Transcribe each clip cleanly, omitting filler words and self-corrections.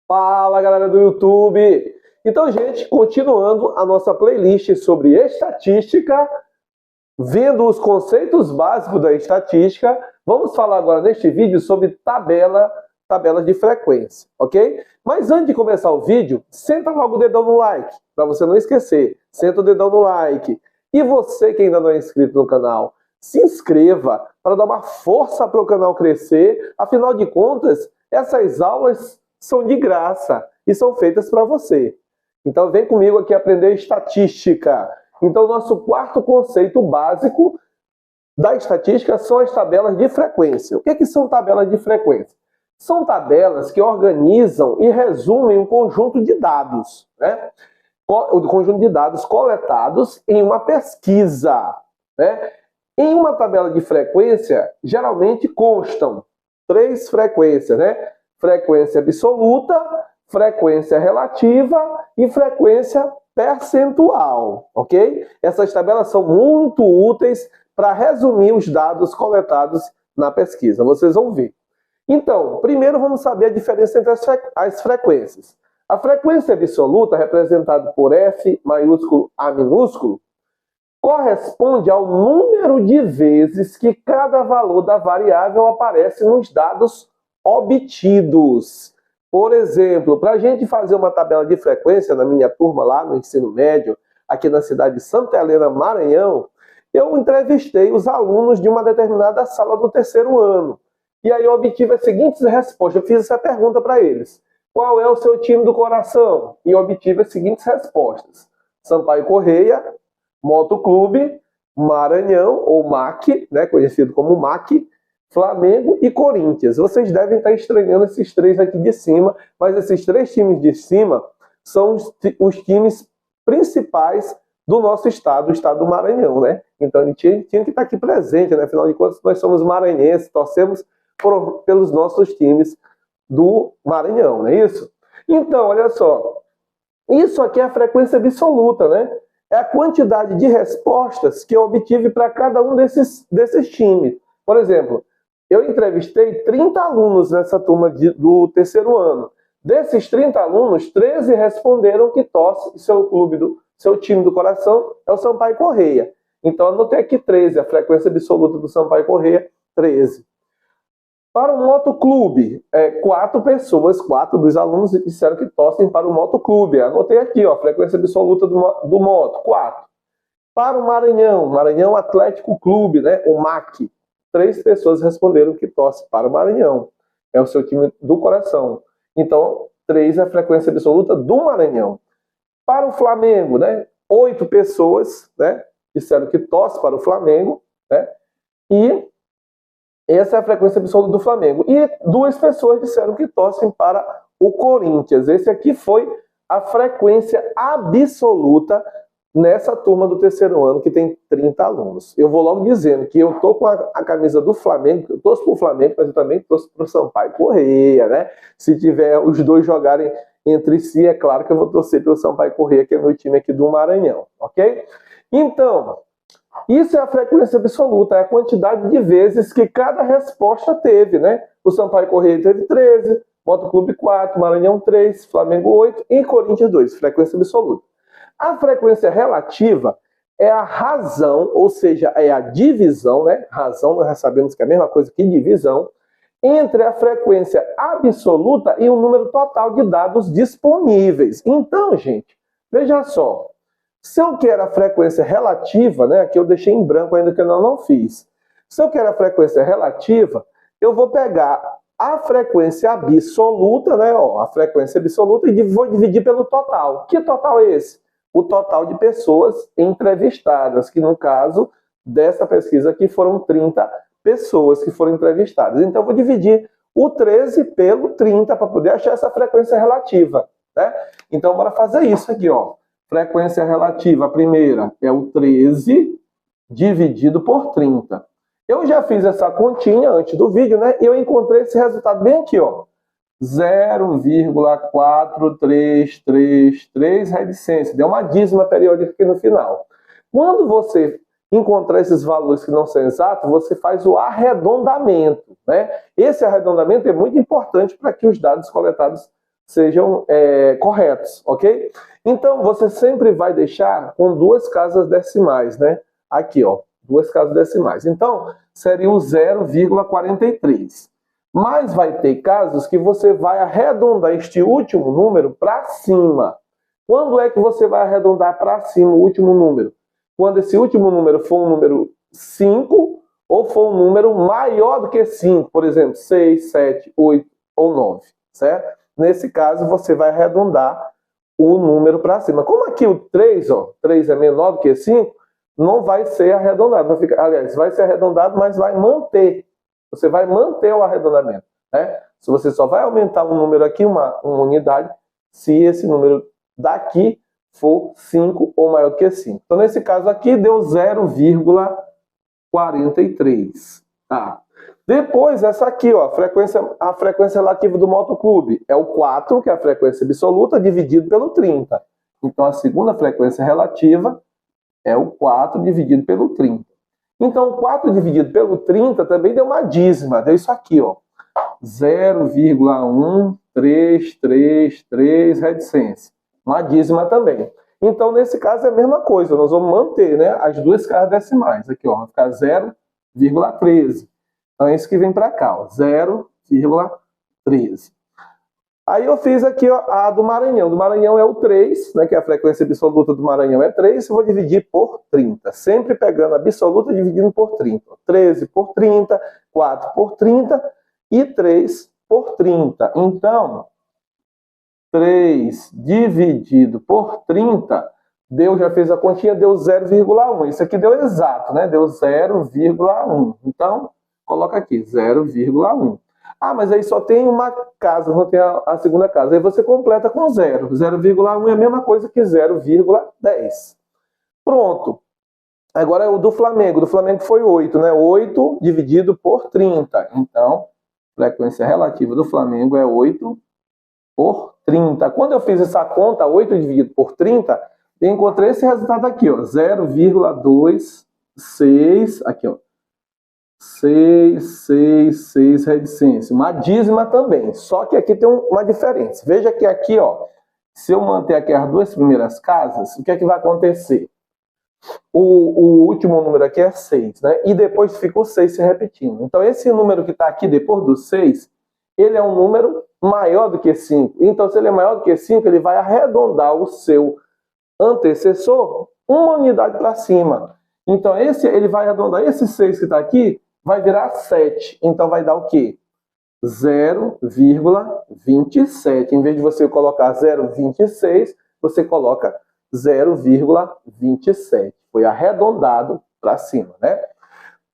Fala, galera do YouTube! Então, gente, continuando a nossa playlist sobre estatística, vendo os conceitos básicos da estatística, vamos falar agora neste vídeo sobre tabelas de frequência, ok? Mas antes de começar o vídeo, senta logo o dedão no like, para você não esquecer. Senta o dedão no like. E você que ainda não é inscrito no canal, se inscreva para dar uma força para o canal crescer. Afinal de contas, essas aulas são de graça e são feitas para você. Então vem comigo aqui aprender estatística. Então nosso quarto conceito básico da estatística são as tabelas de frequência. O que são tabelas de frequência? São tabelas que organizam e resumem um conjunto de dados, né? O conjunto de dados coletados em uma pesquisa, né? Em uma tabela de frequência, geralmente constam 3 frequências, né? Frequência absoluta, frequência relativa e frequência percentual, ok? Essas tabelas são muito úteis para resumir os dados coletados na pesquisa. Vocês vão ver. Então, primeiro vamos saber a diferença entre as frequências. A frequência absoluta, representada por F maiúsculo A minúsculo, corresponde ao número de vezes que cada valor da variável aparece nos dados obtidos. Por exemplo, para a gente fazer uma tabela de frequência na minha turma lá no ensino médio, aqui na cidade de Santa Helena, Maranhão, eu entrevistei os alunos de uma determinada sala do 3º ano. E aí eu obtive as seguintes respostas. Eu fiz essa pergunta para eles. Qual é o seu time do coração? E eu obtive as seguintes respostas. Sampaio Correia, Motoclube, Maranhão, ou MAC, né, conhecido como MAC, Flamengo e Corinthians. Vocês devem estar estranhando esses 3 aqui de cima, mas esses 3 times de cima são os times principais do nosso estado, o estado do Maranhão, né? Então ele tinha que estar aqui presente, né? Afinal de contas, nós somos maranhenses, torcemos pelos nossos times do Maranhão, não é isso? Então, olha só, isso aqui é a frequência absoluta, né? É a quantidade de respostas que eu obtive para cada um desses times. Por exemplo, eu entrevistei 30 alunos nessa turma do 3º ano. Desses 30 alunos, 13 responderam que torce seu time do coração é o Sampaio Correia. Então, anotei aqui 13, a frequência absoluta do Sampaio Correia, 13. Para o Motoclube, 4 pessoas, 4 dos alunos disseram que torcem para o Motoclube. Anotei aqui, ó, a frequência absoluta do Moto, 4. Para o Maranhão Atlético Clube, né, o MAC, 3 pessoas responderam que torcem para o Maranhão. É o seu time do coração. Então, 3 é a frequência absoluta do Maranhão. Para o Flamengo, né, 8 pessoas, né, disseram que torcem para o Flamengo, né, e essa é a frequência absoluta do Flamengo. E 2 pessoas disseram que torcem para o Corinthians. Esse aqui foi a frequência absoluta nessa turma do 3º ano, que tem 30 alunos. Eu vou logo dizendo que eu estou com a camisa do Flamengo, eu torço para o Flamengo, mas eu também torço para o Sampaio Correia, né? Se tiver os dois jogarem entre si, é claro que eu vou torcer pelo Sampaio Correia, que é meu time aqui do Maranhão, ok? Então, isso é a frequência absoluta, é a quantidade de vezes que cada resposta teve, né? O Sampaio Correia teve 13, Motoclube 4, Maranhão 3, Flamengo 8 e Corinthians 2, frequência absoluta. A frequência relativa é a razão, ou seja, é a divisão, né? Razão, nós já sabemos que é a mesma coisa que divisão, entre a frequência absoluta e o número total de dados disponíveis. Então, gente, veja só. Se eu quero a frequência relativa, né? Aqui eu deixei em branco ainda que eu não fiz. Se eu quero a frequência relativa, eu vou pegar a frequência absoluta, né? Ó, a frequência absoluta e vou dividir pelo total. Que total é esse? O total de pessoas entrevistadas, que no caso dessa pesquisa aqui foram 30 pessoas que foram entrevistadas. Então eu vou dividir o 13 pelo 30 para poder achar essa frequência relativa, né? Então bora fazer isso aqui, ó. Frequência relativa, a primeira é o 13 dividido por 30. Eu já fiz essa continha antes do vídeo, né? E eu encontrei esse resultado bem aqui, ó. 0,4333 reticência. Deu uma dízima periódica aqui no final. Quando você encontrar esses valores que não são exatos, você faz o arredondamento, né? Esse arredondamento é muito importante para que os dados coletados sejam corretos, ok? Então, você sempre vai deixar com duas casas decimais, né? Aqui, ó, duas casas decimais. Então, seria o 0,43. Mas vai ter casos que você vai arredondar este último número para cima. Quando é que você vai arredondar para cima o último número? Quando esse último número for um número 5 ou for um número maior do que 5, por exemplo, 6, 7, 8 ou 9, certo? Nesse caso, você vai arredondar o número para cima. Como aqui o 3, ó, 3 é menor do que 5, não vai ser arredondado. Vai ficar, aliás, vai ser arredondado, mas vai manter. Você vai manter o arredondamento, né? Se você só vai aumentar um número aqui, uma unidade, se esse número daqui for 5 ou maior do que 5. Então, nesse caso aqui, deu 0,43. Tá. Depois, essa aqui, ó, a frequência relativa do motoclube é o 4, que é a frequência absoluta, dividido pelo 30. Então, a segunda frequência relativa é o 4 dividido pelo 30. Então, 4 dividido pelo 30 também deu uma dízima, deu isso aqui, ó, 0,1333 reticência. Uma dízima também. Então, nesse caso, é a mesma coisa. Nós vamos manter, né, as duas casas decimais. Aqui, ó, vai ficar 0,13. Então, é isso que vem para cá, ó, 0,13. Aí eu fiz aqui, ó, a do Maranhão. Do Maranhão é o 3, né, que é a frequência absoluta do Maranhão é 3. Eu vou dividir por 30. Sempre pegando a absoluta e dividindo por 30. 13 por 30, 4 por 30 e 3 por 30. Então, 3 dividido por 30, já fez a continha, deu 0,1. Isso aqui deu exato, né? Deu 0,1. Então, coloca aqui, 0,1. Ah, mas aí só tem uma casa, não tem a segunda casa. Aí você completa com 0. 0,1 é a mesma coisa que 0,10. Pronto. Agora é o do Flamengo. Do Flamengo foi 8, né? 8 dividido por 30. Então, a frequência relativa do Flamengo é 8 por 30. Quando eu fiz essa conta, 8 dividido por 30, eu encontrei esse resultado aqui, ó, 0,26, aqui, ó, 666 reticência. Uma dízima também, só que aqui tem uma diferença. Veja que aqui, ó, se eu manter aqui as duas primeiras casas, o que é que vai acontecer? O último número aqui é 6, né? E depois fica o 6 se repetindo. Então, esse número que está aqui depois do 6, ele é um número maior do que 5. Então, se ele é maior do que 5, ele vai arredondar o seu antecessor uma unidade para cima. Então, ele vai arredondar esse 6 que está aqui, vai virar 7. Então, vai dar o quê? 0,27. Em vez de você colocar 0,26, você coloca 0,27. Foi arredondado para cima, né?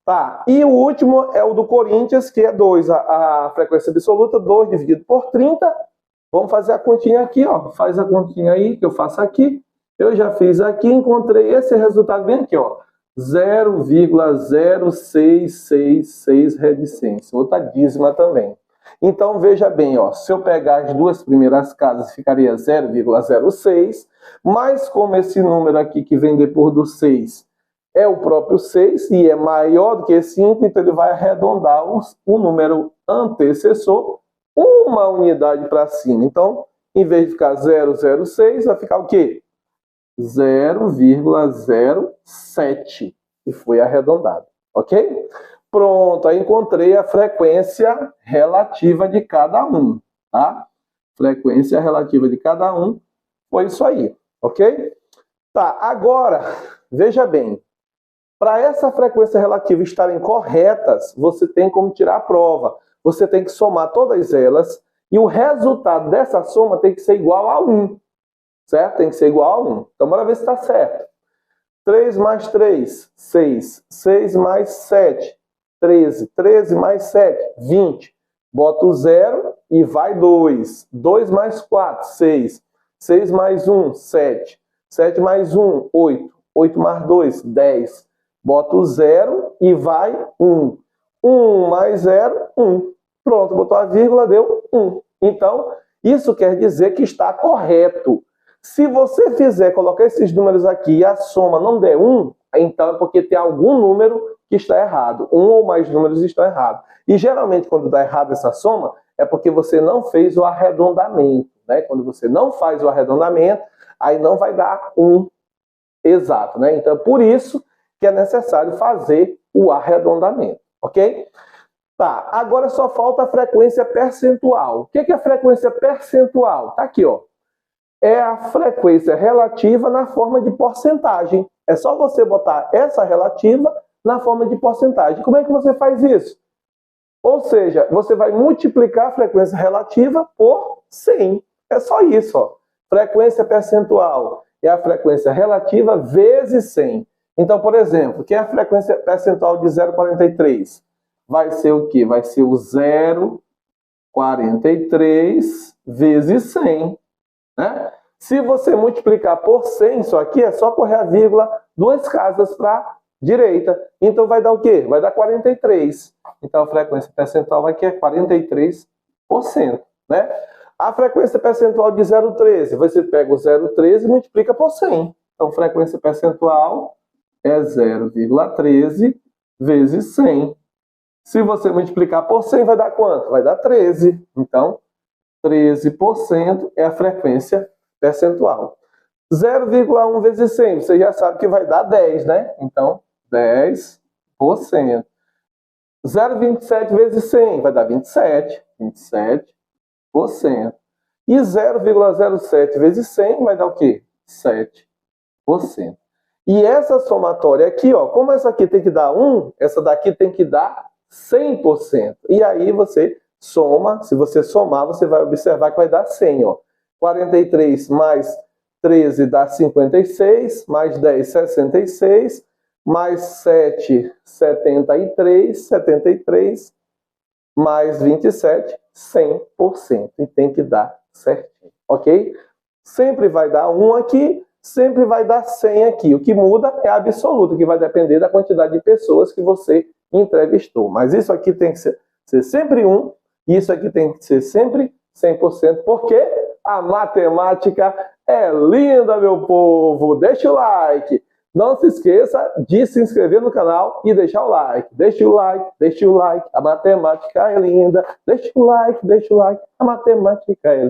Tá, e o último é o do Corinthians, que é 2. A frequência absoluta, 2 dividido por 30. Vamos fazer a continha aqui, ó. Faz a continha aí, que eu faço aqui. Eu já fiz aqui, encontrei esse resultado bem aqui, ó. 0,0666 reticência. Outra dízima também. Então, veja bem, ó. Se eu pegar as duas primeiras casas, ficaria 0,06. Mas como esse número aqui que vem depois do 6 é o próprio 6 e é maior do que 5, então ele vai arredondar o número antecessor uma unidade para cima. Então, em vez de ficar 0,06, vai ficar o quê? 0,07 e foi arredondado, ok? Pronto, aí encontrei a frequência relativa de cada um, tá? Frequência relativa de cada um foi isso aí, ok? Tá, agora, veja bem, para essa frequência relativa estarem corretas, você tem como tirar a prova. Você tem que somar todas elas e o resultado dessa soma tem que ser igual a 1. Certo? Tem que ser igual a 1. Então, bora ver se está certo. 3 mais 3, 6. 6 mais 7, 13. 13 mais 7, 20. Bota o 0 e vai 2. 2 mais 4, 6. 6 mais 1, 7. 7 mais 1, 8. 8 mais 2, 10. Bota o 0 e vai 1. 1 mais 0, 1. Pronto, botou a vírgula, deu 1. Então, isso quer dizer que está correto. Se você colocar esses números aqui e a soma não der 1, então é porque tem algum número que está errado. Um ou mais números estão errados. E geralmente, quando dá errado essa soma, é porque você não fez o arredondamento, né? Quando você não faz o arredondamento, aí não vai dar 1 exato, né? Então, por isso que é necessário fazer o arredondamento, ok? Tá, agora só falta a frequência percentual. O que é a frequência percentual? Tá aqui, ó. É a frequência relativa na forma de porcentagem. É só você botar essa relativa na forma de porcentagem. Como é que você faz isso? Ou seja, você vai multiplicar a frequência relativa por 100. É só isso, ó. Frequência percentual é a frequência relativa vezes 100. Então, por exemplo, que é a frequência percentual de 0,43? Vai ser o quê? Vai ser o 0,43 vezes 100. Né? Se você multiplicar por 100, isso aqui é só correr a vírgula 2 casas para a direita. Então vai dar o quê? Vai dar 43. Então a frequência percentual aqui é 43%. Né? A frequência percentual de 0,13, você pega o 0,13 e multiplica por 100. Então frequência percentual é 0,13 vezes 100. Se você multiplicar por 100, vai dar quanto? Vai dar 13. Então, 13% é a frequência percentual. 0,1 vezes 100, você já sabe que vai dar 10, né? Então, 10%. 0,27 vezes 100 vai dar 27%. E 0,07 vezes 100 vai dar o quê? 7%. E essa somatória aqui, ó, como essa aqui tem que dar 1, essa daqui tem que dar 100%. E aí você soma, se você somar, você vai observar que vai dar 100, ó. 43 mais 13 dá 56, mais 10, 66, mais 7, 73, mais 27, 100%. E tem que dar certinho, ok? Sempre vai dar 1 aqui, sempre vai dar 100 aqui. O que muda é a absoluta, que vai depender da quantidade de pessoas que você entrevistou. Mas isso aqui tem que ser sempre 1, e isso aqui tem que ser sempre 100%, porque a matemática é linda, meu povo. Deixa o like. Não se esqueça de se inscrever no canal e deixar o like. Deixa o like, deixa o like. A matemática é linda. Deixa o like, a matemática é linda.